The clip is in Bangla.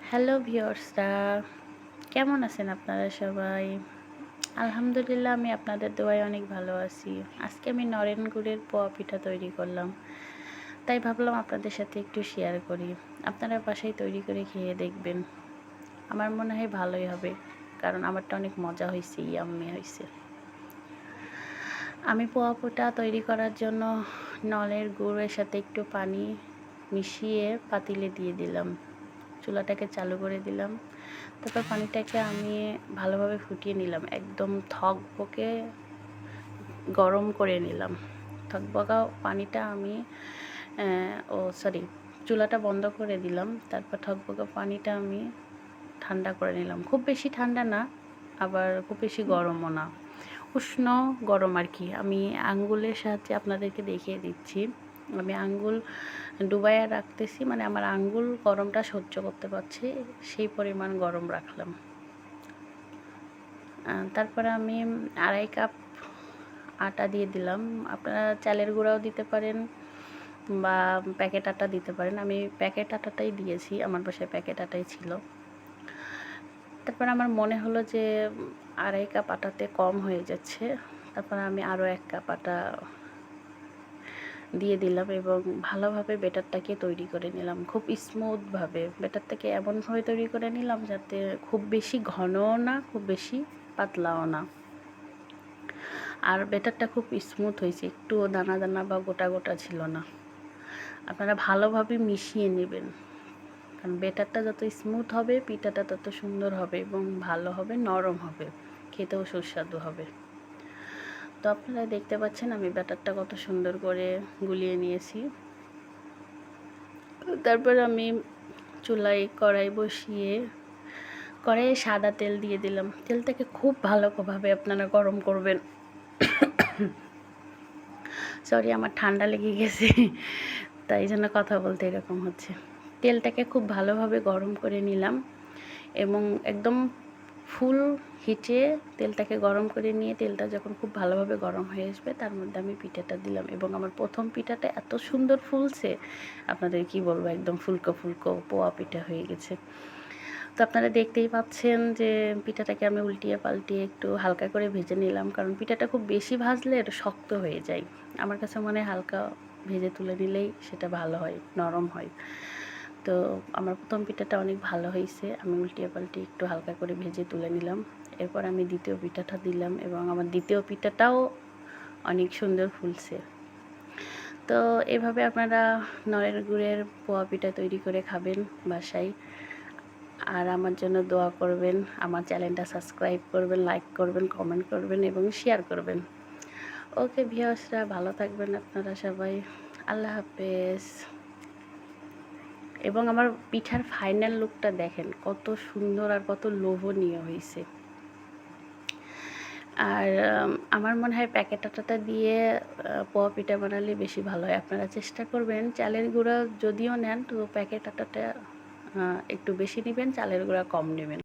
হ্যালো ভিউয়ার্সরা, কেমন আছেন আপনারা সবাই? আলহামদুলিল্লাহ, আমি আপনাদের দোয়ায় অনেক ভালো আছি। আজকে আমি নরেন গুড়ের পোয়া পিঠা তৈরি করলাম, তাই ভাবলাম আপনাদের সাথে একটু শেয়ার করি। আপনারা বাসায় তৈরি করে খেয়ে দেখবেন, আমার মনে হয় ভালোই হবে, কারণ আমারটা অনেক মজা হয়েছে, ইয়াম্মি হয়েছে। আমি পোয়া পিঠা তৈরি করার জন্য নলের গুড়ের সাথে একটু পানি মিশিয়ে পাতিলে দিয়ে দিলাম, চুলাটাকে চালু করে দিলাম। তারপর পানিটাকে আমি ভালোভাবে ফুটিয়ে নিলাম, একদম থকবকে গরম করে নিলাম। থকবকা পানিটা আমি চুলাটা বন্ধ করে দিলাম। তারপর থকবকা পানিটা আমি ঠান্ডা করে নিলাম, খুব বেশি ঠান্ডা না, আবার খুব বেশি গরমও না, উষ্ণ গরম আর কি। আমি আঙ্গুলের সাহায্যে আপনাদেরকে দেখিয়ে দিচ্ছি। আমি আঙ্গুল ডুবাইয়া রাখতেছি, মানে আমার আঙ্গুল গরমটা সহ্য করতে পারছে, সেই পরিমাণ গরম রাখলাম। তারপরে আমি 2.5 কাপ আটা দিয়ে দিলাম। আপনারা চালের গুঁড়াও দিতে পারেন বা প্যাকেট আটা দিতে পারেন। আমি প্যাকেট আটাটাই দিয়েছি, আমার বাসায় প্যাকেট আটাই ছিল। তারপর আমার মনে হলো যে 2.5 কাপ আটাতে কম হয়ে যাচ্ছে, তারপর আমি আরও 1 কাপ আটা দিয়ে দিলাম এবং ভালোভাবে ব্যাটারটাকে তৈরি করে নিলাম, খুব স্মুথভাবে। ব্যাটারটাকে এমনভাবে তৈরি করে নিলাম যাতে খুব বেশি ঘনও না, খুব বেশি পাতলাও না। আর ব্যাটারটা খুব স্মুথ হয়েছে, একটুও দানা দানা বা গোটা গোটা ছিল না। আপনারা ভালোভাবে মিশিয়ে নেবেন, কারণ ব্যাটারটা যত স্মুথ হবে পিঠাটা তত সুন্দর হবে এবং ভালো হবে, নরম হবে, খেতেও সুস্বাদু হবে। তো আপনারা দেখতে পাচ্ছেন আমি ব্যাটারটা কত সুন্দর করে গুলিয়ে নিয়েছি। তারপর আমি চুলায় কড়াই বসিয়ে কড়াইয়ে সাদা তেল দিয়ে দিলাম। তেলটাকে খুব ভালোভাবে আপনারা গরম করবেন। সরি, আমার ঠান্ডা লেগে গেছে, তাই জন্য কথা বলতে এরকম হচ্ছে। তেলটাকে খুব ভালোভাবে গরম করে নিলাম এবং একদম ফুল হিটে তেলটাকে গরম করে নিয়ে তেলটা যখন খুব ভালোভাবে গরম হয়ে আসবে তার মধ্যে আমি পিঠাটা দিলাম এবং আমার প্রথম পিঠাটা এত সুন্দর ফুলছে, আপনাদের কি বলবো, একদম ফুলকো ফুলকো পোয়া পিঠা হয়ে গেছে। তো আপনারা দেখতেই পাচ্ছেন যে পিঠাটাকে আমি উল্টিয়ে পাল্টিয়ে একটু হালকা করে ভেজে নিলাম, কারণ পিঠাটা খুব বেশি ভাজলে এটা শক্ত হয়ে যায়। আমার কাছে মনে হয় হালকা ভেজে তুলে নিলেই সেটা ভালো হয়, নরম হয়। তো আমার প্রথম পিঠাটা অনেক ভালো হয়েছে, আমি উল্টিয়ে পাল্টিয়ে একটু হালকা করে ভেজে তুলে নিলাম। এরপর আমি দ্বিতীয় পিঠাটা দিলাম এবং আমার দ্বিতীয় পিঠাটাও অনেক সুন্দর ফুলছে। তো এভাবে আপনারা নলের গুড়ের পোয়া পিঠা তৈরি করে খাবেন বাসায়। আর আমার জন্য দোয়া করবেন, আমার চ্যানেলটা সাবস্ক্রাইব করবেন, লাইক করবেন, কমেন্ট করবেন এবং শেয়ার করবেন। ওকে ভিউয়ার্সরা, ভালো থাকবেন আপনারা সবাই। আল্লাহ হাফেজ। এবং আমার পিঠার ফাইনাল লুকটা দেখেন কত সুন্দর আর কত লোভনীয় হয়েছে। আর আমার মনে হয় প্যাকেট আটাটা দিয়ে পোয়া পিঠা বানালে বেশি ভালো হয়। আপনারা চেষ্টা করবেন, চালের গুঁড়া যদিও নেন তো প্যাকেট আটাটা একটু বেশি নেবেন, চালের গুঁড়া কম নেবেন।